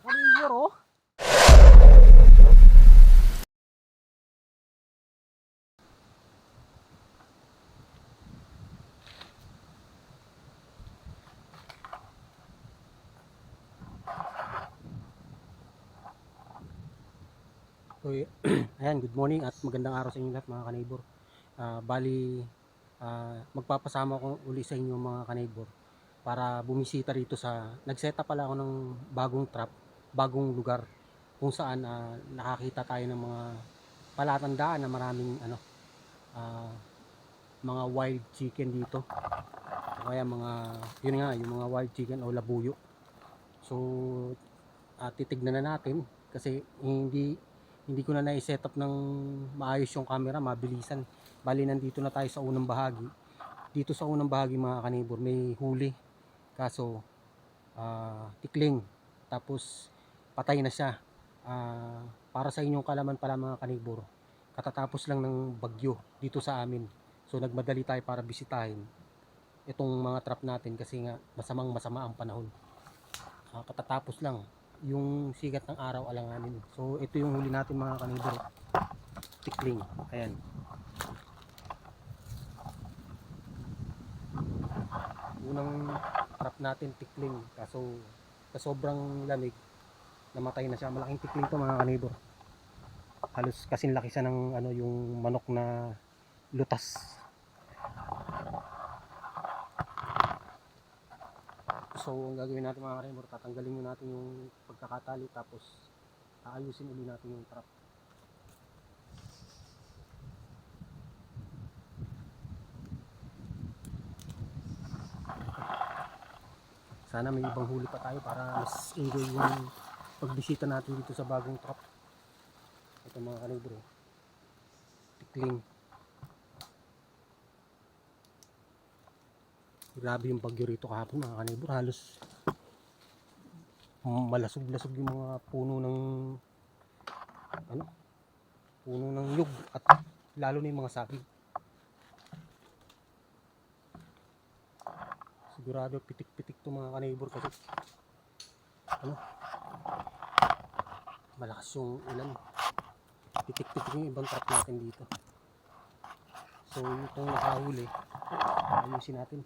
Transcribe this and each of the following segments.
kanibor oh. So, ayan, good morning at magandang araw sa inyo lahat mga kanibor. Magpapasama ko uli sa inyo mga kanibor para bumisita rito sa nag-setup pala ako ng bagong trap, bagong lugar kung saan nakakita tayo ng mga palatandaan na maraming ah, mga wild chicken dito. O kaya yun nga, yung mga wild chicken o labuyo. So, titignan na natin kasi hindi ko na na-set up ng maayos yung camera, mabilisan. Bali nandito na tayo sa unang bahagi. Dito sa unang bahagi mga kanibor may huli. Kaso tikling. Tapos patay na siya. Para sa inyong kalaman pala mga kanibor, katatapos lang ng bagyo dito sa amin. So nagmadali tayo para bisitahin itong mga trap natin kasi nga masama ang panahon. Katatapos lang yung sikat ng araw alanganin. So ito yung huli natin mga kanibor, tikling. Ayan, unang trap natin tikling, kaso sa sobrang lamig namatay na siya. Malaking tikling to mga kanibor, halos kasing laki siya ng yung manok na lutas. So ang gagawin natin mga kanibor, tatanggalin muna natin yung pagkakatali tapos aayusin uli natin yung trap. Sana may ibang huli pa tayo para mas enjoy yung pagbisita natin dito sa bagong trap. Ito mga kanibor, tikling. Grabe yung bagyo rito kahapon mga kanibor, halos malasog-lasog yung mga puno ng yug at lalo na yung mga saging. Sigurado pitik-pitik to mga kanibor kasi malakas yung ulan. Pitik-pitik yung ibang trap natin dito. So itong nakahuli ayusin natin.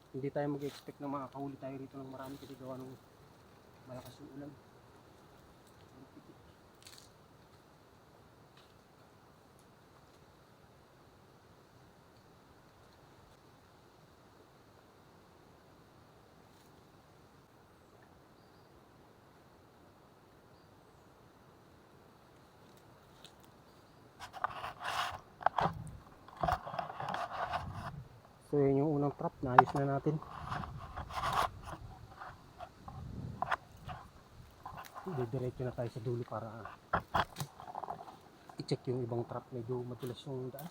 Hindi tayo mag-expect na makakahuli tayo rito ng marami kasi gawa ng malakas yung ulan. So yun yung unang trap, naayos na natin. Didiretso na tayo sa dulo para i-check yung ibang trap. Medyo madulas yung daan.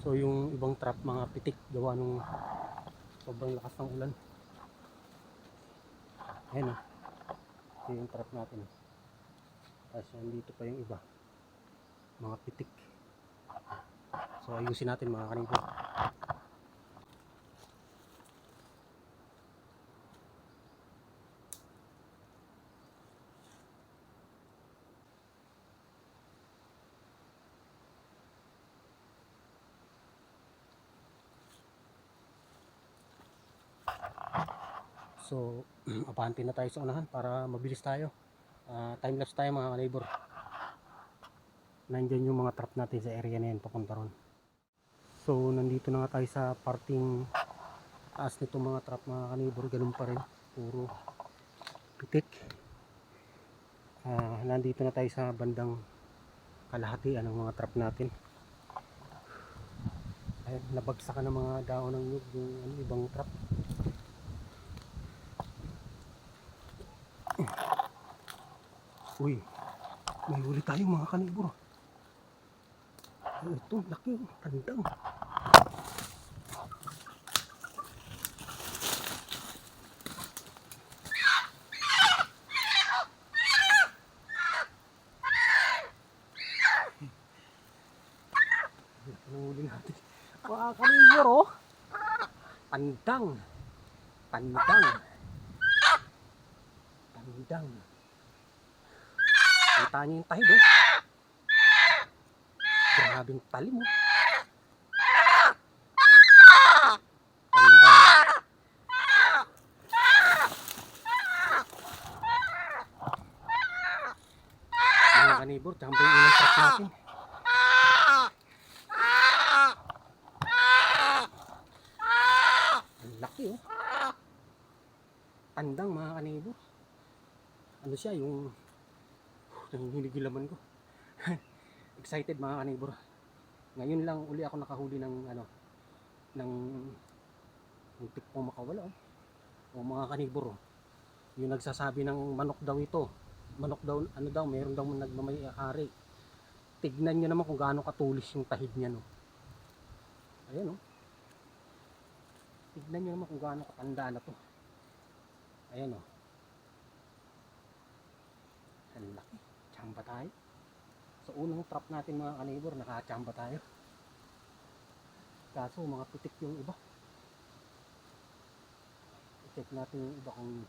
So yung ibang trap mga pitik gawa nung sobrang lakas ng ulan. Ayan ito yung trap natin. Tapos nandito pa yung iba, mga pitik. So ayusin natin mga kanibor. So abante na tayo sa unahan para mabilis tayo. Time lapse tayo mga kanibor. Nandyan yung mga trap natin sa area na yan papunta ron. So nandito na nga tayo sa parting taas nito mga trap mga kanibor. Ganun pa rin, puro pitik. Nandito na tayo sa bandang kalahatian ng mga trap natin. Ayun, nabagsakan ng mga daon ng nyug yung ibang trap. Uy, may huli tayo mga kanibor. Ito, laki, tandang. mga kanibor, oh. Pandang. Pandang. Pandang. Kita niyo yung tahid, oh. Grabing talim, oh. Pandang. Mga kanibor, tsaka ba yung unang trap natin? Ang laki, oh. Pandang, mga kanibor. Ano siya, yung nanginginig yung laman ko. Excited, mga kanibor. Ngayon lang uli ako nakahuli ng ng muntik pong makawala, oh. O mga kanibor, oh. Yung nagsasabi ng manok daw ito. Manok daw, ano daw, meron daw nagmamayari. Tignan nyo naman kung gaano katulis yung tahid niya, no. Ayan, oh. Tignan nyo naman kung gaano katanda na to. Ayan, oh. Ang laki. Tsamba tayo. Sa unang trap natin, mga kanibor, nakachamba tayo. Kaso mga putik yung iba. I-check natin yung iba kung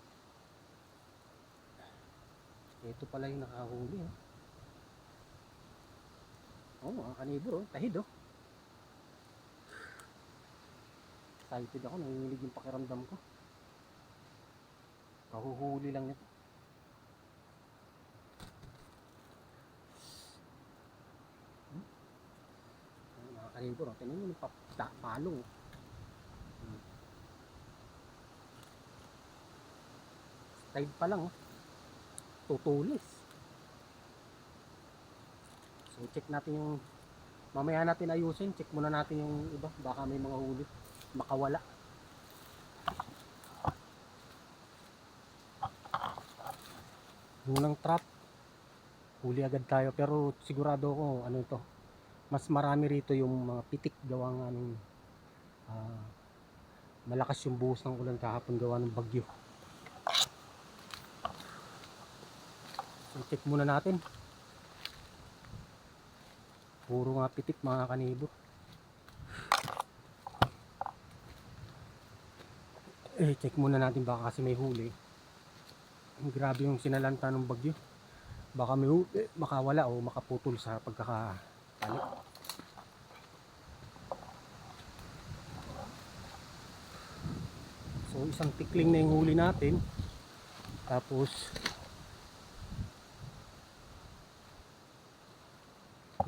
ito pala yung nakahuli, oh. Oh, mga kanibor, oh. Tahid, oh. Excited ako, nanginginig yung pakiramdam ko. Kahuhuli lang nito. Mga kanibor, oh. Tingnan nyo yung palong. Tide pa lang, oh. Tutulis. So check natin yung, mamaya natin ayusin. Check muna natin yung iba, baka may mga huli makawala. Unang trap, huli agad tayo, pero sigurado ko ano ito, mas marami rito yung mga pitik gawa nga ng malakas yung buhos ng ulan kahapon gawa ng bagyo. So check muna natin. Puro nga pitik, mga kanibor. Check muna natin, baka kasi may huli. Grabe yung sinalanta ng bagyo. Baka may huli, makawala o makaputol sa pagkakatali. So isang tikling na yung huli natin. Tapos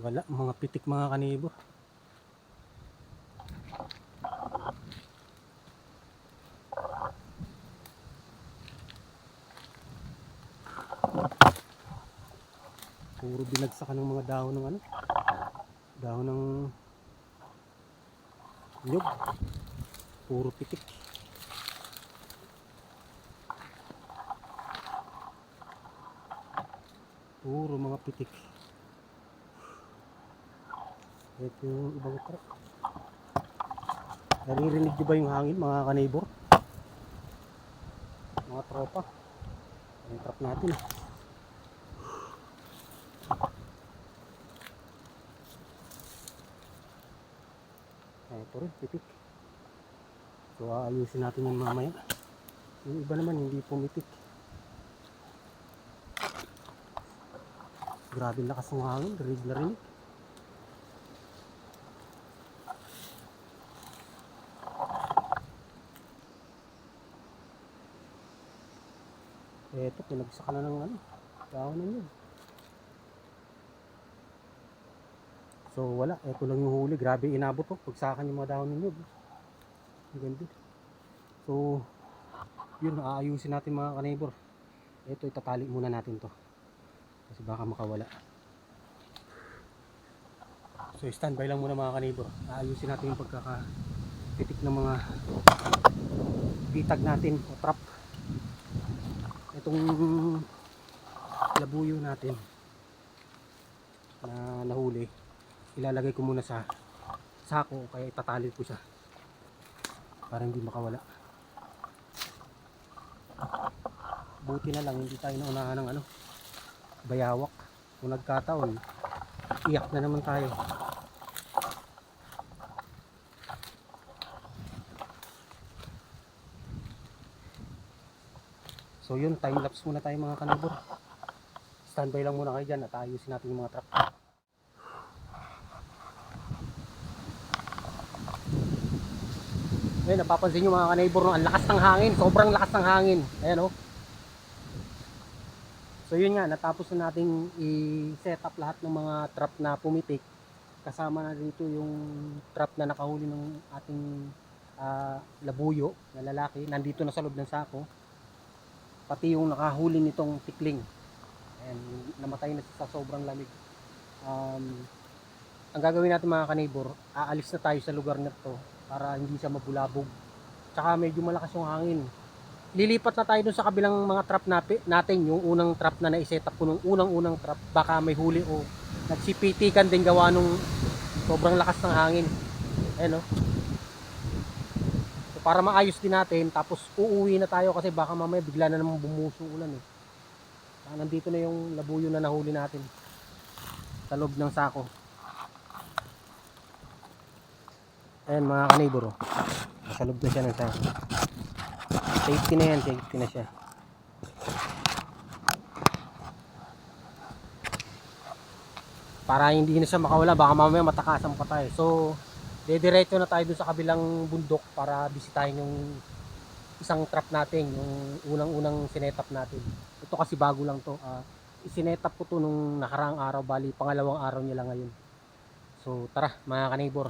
wala, mga pitik, mga kanibor. Puro binagsakan ng mga dahon ng dahon ng nyug. Puro pitik. Puro mga pitik. Ito yung ibang trap. Naririnig nyo ba yung hangin, mga kanibor? Mga tropa. Yung trap natin. Ito rin, pitik. So aayusin natin yung mamaya. Yung iba naman hindi pumitik. Grabe lakas ng hangin, rinig na rinig. Eto, pinagsaka na ng dahon na yun. So wala, eto lang yung huli. Grabe inabot, oh, pagsakan yung mga dahon ninyo. Ang ganda. So yun, aayusin natin, mga kanibor. Eto, itatali muna natin to kasi baka makawala. So standby lang muna, mga kanibor. Aayusin natin yung pagkakapitik ng mga bitag natin o trap. Itong labuyo natin na nahuli, ilalagay ko muna sa sako, kaya itatali ko siya para hindi makawala. Buti na lang hindi tayo naunahan ng bayawak. Kung nagkataon, iyak na naman tayo. So yun, time lapse muna tayo mga kanibor. Standby lang muna kayo dyan at ayusin natin yung mga trap. Ngayon, napapansin nyo mga kanibor, no? Ang lakas ng hangin, sobrang lakas ng hangin. Ayan o. So yun nga, natapos na nating i-set up lahat ng mga trap na pumitik. Kasama na dito yung trap na nakahuli ng ating labuyo na lalaki. Nandito na sa loob ng sako. Pati yung nakahuli nitong tikling. Ayan, namatay na sa sobrang lamig. Ang gagawin natin mga kanibor, aalis na tayo sa lugar na to para hindi siya mabulabog. Tsaka medyo malakas yung hangin. Lilipat na tayo dun sa kabilang mga trap natin, yung unang trap na na-set up ko nung unang trap, baka may huli o nagsipitikan din gawa nung sobrang lakas ng hangin. Ayan o. So, para maayos din natin, tapos uuwi na tayo kasi baka mamaya bigla na namang bumusong ulan eh. Nandito na yung labuyo na nahuli natin sa loob ng sako. Ayan mga kanibor, nasa loob na siya ng sako. Safety na yan, safety na siya. Para hindi na siya makawala, baka mamaya matakasan pa tayo. So, dediretso na tayo dun sa kabilang bundok para bisitahin yung isang trap natin, yung unang-unang sinetap natin. Ito kasi bago lang to. Isinetap ko to nung nakaraang araw, bali pangalawang araw niya lang ngayon. So, tara mga kanibor.